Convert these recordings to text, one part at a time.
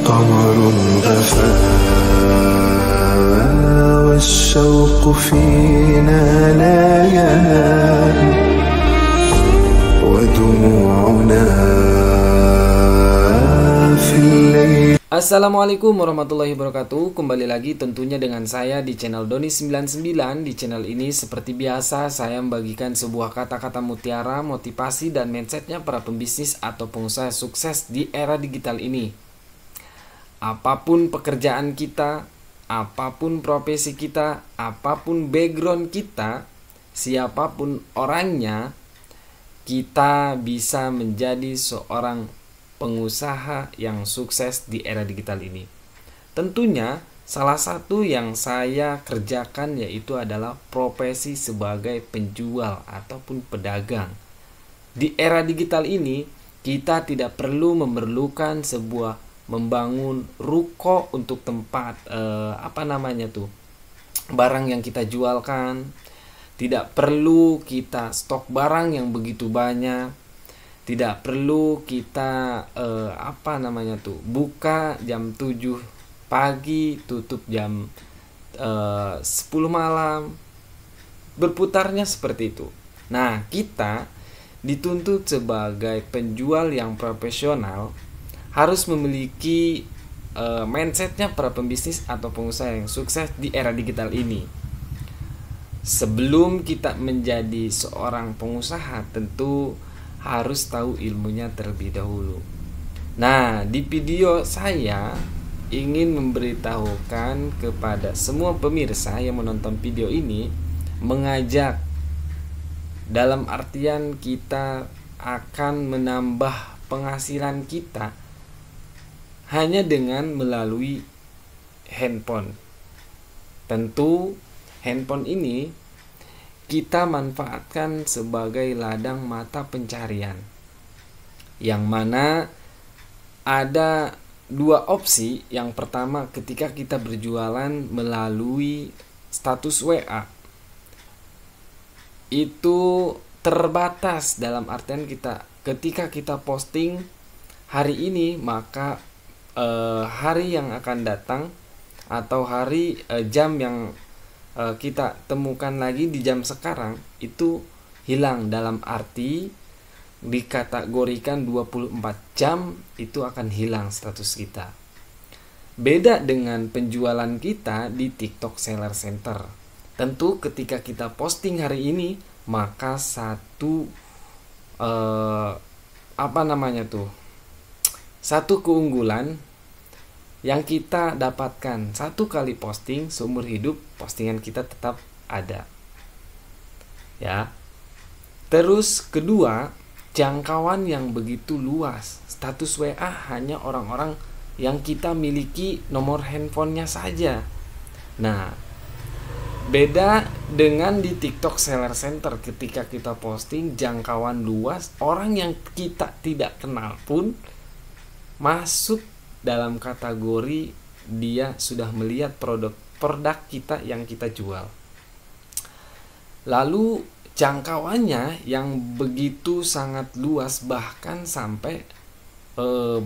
قمر غفا والشوق فينا لا ينام ودموعنا في الليل. Assalamualaikum warahmatullahi wabarakatuh. Kembali lagi tentunya dengan saya di channel Doni99. Di channel ini seperti biasa saya membagikan sebuah kata-kata mutiara, motivasi dan mindsetnya para pembisnis atau pengusaha sukses di era digital ini. Apapun pekerjaan kita, apapun profesi kita, apapun background kita, siapapun orangnya, kita bisa menjadi seorang pengusaha yang sukses di era digital ini. Tentunya salah satu yang saya kerjakan yaitu adalah profesi sebagai penjual ataupun pedagang. Di era digital ini kita tidak perlu memerlukan membangun ruko untuk tempat barang yang kita jualkan. Tidak perlu kita stok barang yang begitu banyak. Tidak perlu kita buka jam 7 pagi, tutup jam 10 malam. Berputarnya seperti itu. Nah, kita dituntut sebagai penjual yang profesional harus memiliki mindsetnya para pembisnis atau pengusaha yang sukses di era digital ini. Sebelum kita menjadi seorang pengusaha, tentu harus tahu ilmunya terlebih dahulu. Nah, di video saya ingin memberitahukan kepada semua pemirsa yang menonton video ini, mengajak dalam artian kita akan menambah penghasilan kita hanya dengan melalui handphone. Tentu handphone ini kita manfaatkan sebagai ladang mata pencarian, yang mana ada dua opsi. Yang pertama, ketika kita berjualan melalui status WA, itu terbatas dalam artian ketika kita posting hari ini, maka hari yang akan datang atau jam yang kita temukan lagi di jam sekarang itu hilang, dalam arti dikategorikan 24 jam itu akan hilang status kita. Beda dengan penjualan kita di TikTok Seller Center. Tentu ketika kita posting hari ini, maka satu keunggulan yang kita dapatkan, satu kali posting seumur hidup postingan kita tetap ada, ya. Terus kedua, jangkauan yang begitu luas. Status WA hanya orang-orang yang kita miliki nomor handphonenya saja. Nah, beda dengan di TikTok Seller Center, ketika kita posting jangkauan luas, orang yang kita tidak kenal pun masuk dalam kategori dia sudah melihat produk kita yang kita jual. Lalu jangkauannya yang begitu sangat luas, bahkan sampai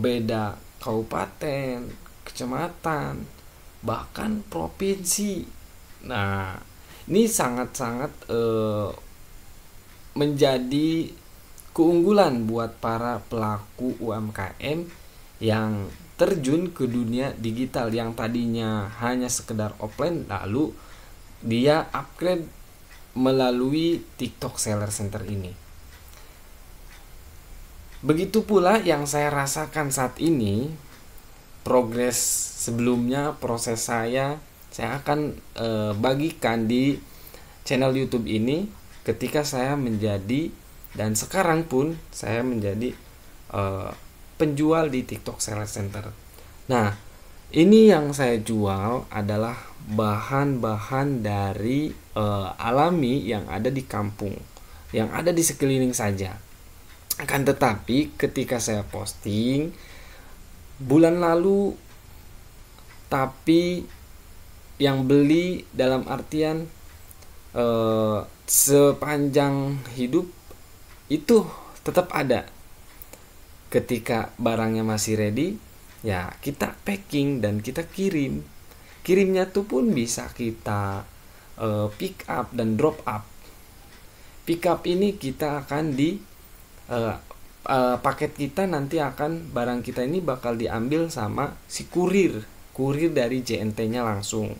beda kabupaten, kecamatan, bahkan provinsi. Nah, ini sangat-sangat menjadi keunggulan buat para pelaku UMKM yang terjun ke dunia digital, yang tadinya hanya sekedar offline, lalu dia upgrade melalui TikTok Seller Center ini. Begitu pula yang saya rasakan saat ini. Progres sebelumnya, proses saya akan bagikan di channel YouTube ini ketika saya menjadi, dan sekarang pun saya menjadi penjual di TikTok Seller Center. Nah, ini yang saya jual adalah bahan-bahan dari alami yang ada di kampung, yang ada di sekeliling saja. Akan tetapi ketika saya posting bulan lalu, tapi yang beli dalam artian sepanjang hidup itu tetap ada. Ketika barangnya masih ready, ya kita packing dan kita kirim. Kirimnya tuh pun bisa kita pick up dan drop up. Pick up ini kita akan di paket kita nanti akan, barang kita ini bakal diambil sama si kurir dari JNT-nya langsung.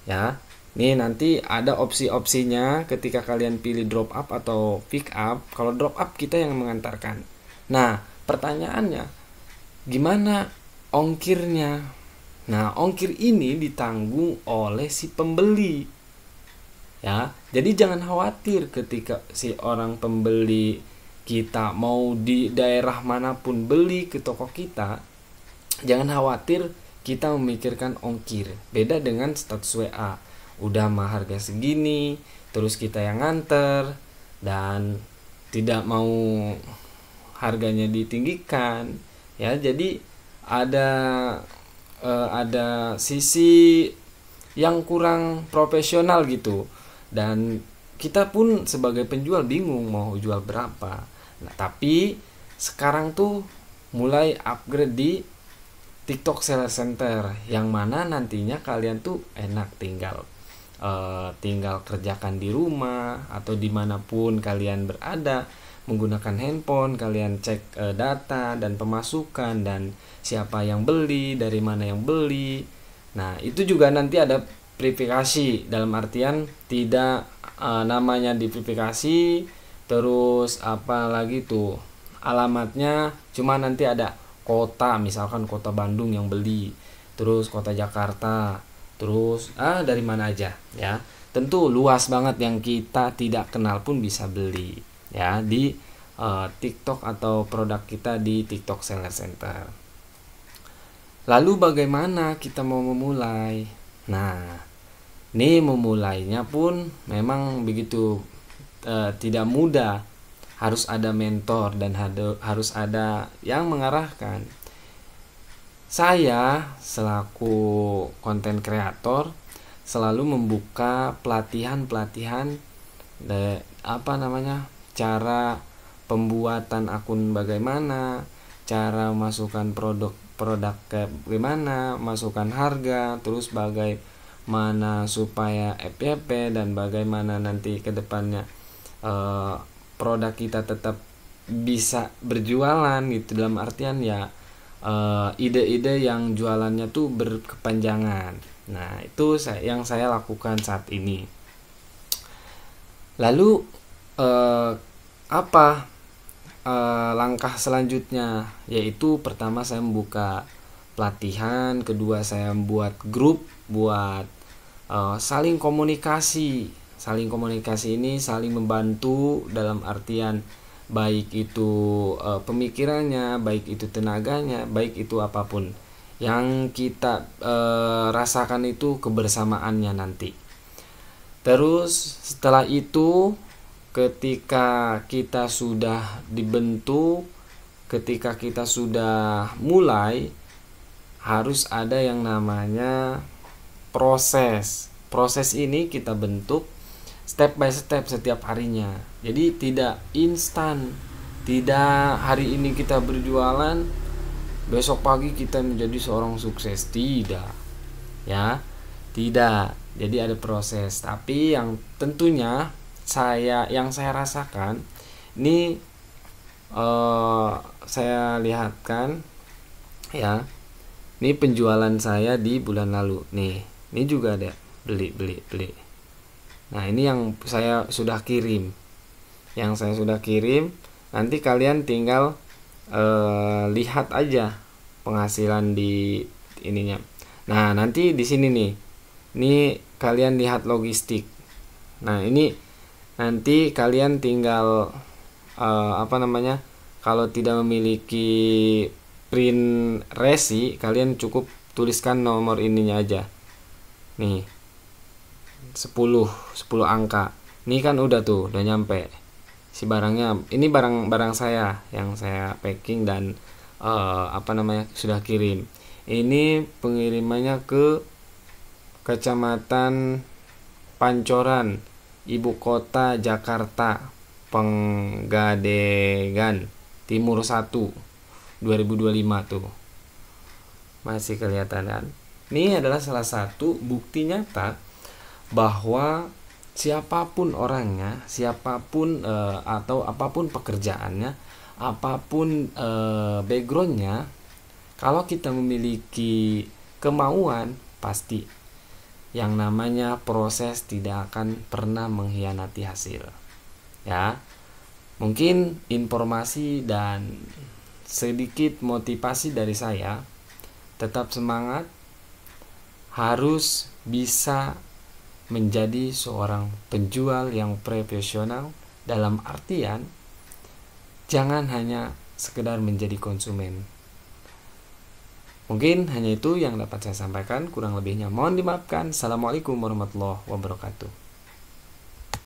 Ya, nih nanti ada opsi-opsinya ketika kalian pilih drop up atau pick up. Kalau drop up kita yang mengantarkan. Nah, pertanyaannya, gimana ongkirnya? Nah, ongkir ini ditanggung oleh si pembeli. Ya, jadi jangan khawatir ketika si orang pembeli kita mau di daerah manapun beli ke toko kita, jangan khawatir kita memikirkan ongkir. Beda dengan status WA, udah mah harga segini, terus kita yang nganter dan tidak mau harganya ditinggikan. Ya, jadi ada sisi yang kurang profesional gitu, dan kita pun sebagai penjual bingung mau jual berapa. Nah, tapi sekarang tuh mulai upgrade di TikTok Seller Center, yang mana nantinya kalian tuh enak tinggal kerjakan di rumah atau dimanapun kalian berada, menggunakan handphone kalian cek data dan pemasukan dan siapa yang beli, dari mana yang beli. Nah, itu juga nanti ada verifikasi, dalam artian tidak namanya diverifikasi, terus apa lagi tuh alamatnya, cuma nanti ada kota, misalkan kota Bandung yang beli, terus kota Jakarta, terus dari mana aja ya. Tentu luas banget, yang kita tidak kenal pun bisa beli ya di TikTok atau produk kita di TikTok Seller Center. Lalu bagaimana kita mau memulai? Nah, ini memulainya pun memang begitu tidak mudah. Harus ada mentor dan harus ada yang mengarahkan. Saya selaku konten kreator selalu membuka pelatihan cara pembuatan akun bagaimana, cara masukkan produk bagaimana, masukkan harga, terus bagaimana supaya FYP, dan bagaimana nanti ke depannya produk kita tetap bisa berjualan gitu, dalam artian ya ide-ide yang jualannya tuh berkepanjangan. Nah, itu yang saya lakukan saat ini. Lalu langkah selanjutnya, yaitu pertama saya membuka pelatihan, kedua saya membuat grup buat saling komunikasi. Saling komunikasi ini saling membantu, dalam artian baik itu pemikirannya, baik itu tenaganya, baik itu apapun yang kita rasakan itu kebersamaannya nanti. Terus setelah itu, ketika kita sudah dibentuk, ketika kita sudah mulai, harus ada yang namanya proses. Proses ini kita bentuk step by step setiap harinya. Jadi tidak instan, tidak hari ini kita berjualan, besok pagi kita menjadi seorang sukses, tidak. Ya, tidak. Jadi ada proses. Tapi yang tentunya yang saya rasakan ini saya lihatkan ya. Ini penjualan saya di bulan lalu. Nih, ini juga ada beli. Nah, ini yang saya sudah kirim. Nanti kalian tinggal lihat aja penghasilan di ininya. Nah, nanti di sini nih. Ini kalian lihat logistik. Nah, ini nanti kalian tinggal kalau tidak memiliki print resi, kalian cukup tuliskan nomor ininya aja. Nih. 10 angka. Ini kan udah nyampe si barangnya. Ini barang saya yang saya packing dan sudah kirim. Ini pengirimannya ke Kecamatan Pancoran, Ibu Kota Jakarta, Penggadegan Timur 1, 2025 tuh. Masih kelihatan kan? Ini adalah salah satu bukti nyata bahwa siapapun orangnya, siapapun atau apapun pekerjaannya, apapun backgroundnya, kalau kita memiliki kemauan, pasti yang namanya proses tidak akan pernah mengkhianati hasil. Ya, mungkin informasi dan sedikit motivasi dari saya. Tetap semangat, harus bisa menjadi seorang penjual yang profesional, dalam artian jangan hanya sekedar menjadi konsumen. Mungkin hanya itu yang dapat saya sampaikan, kurang lebihnya mohon dimaafkan. Assalamualaikum warahmatullahi wabarakatuh.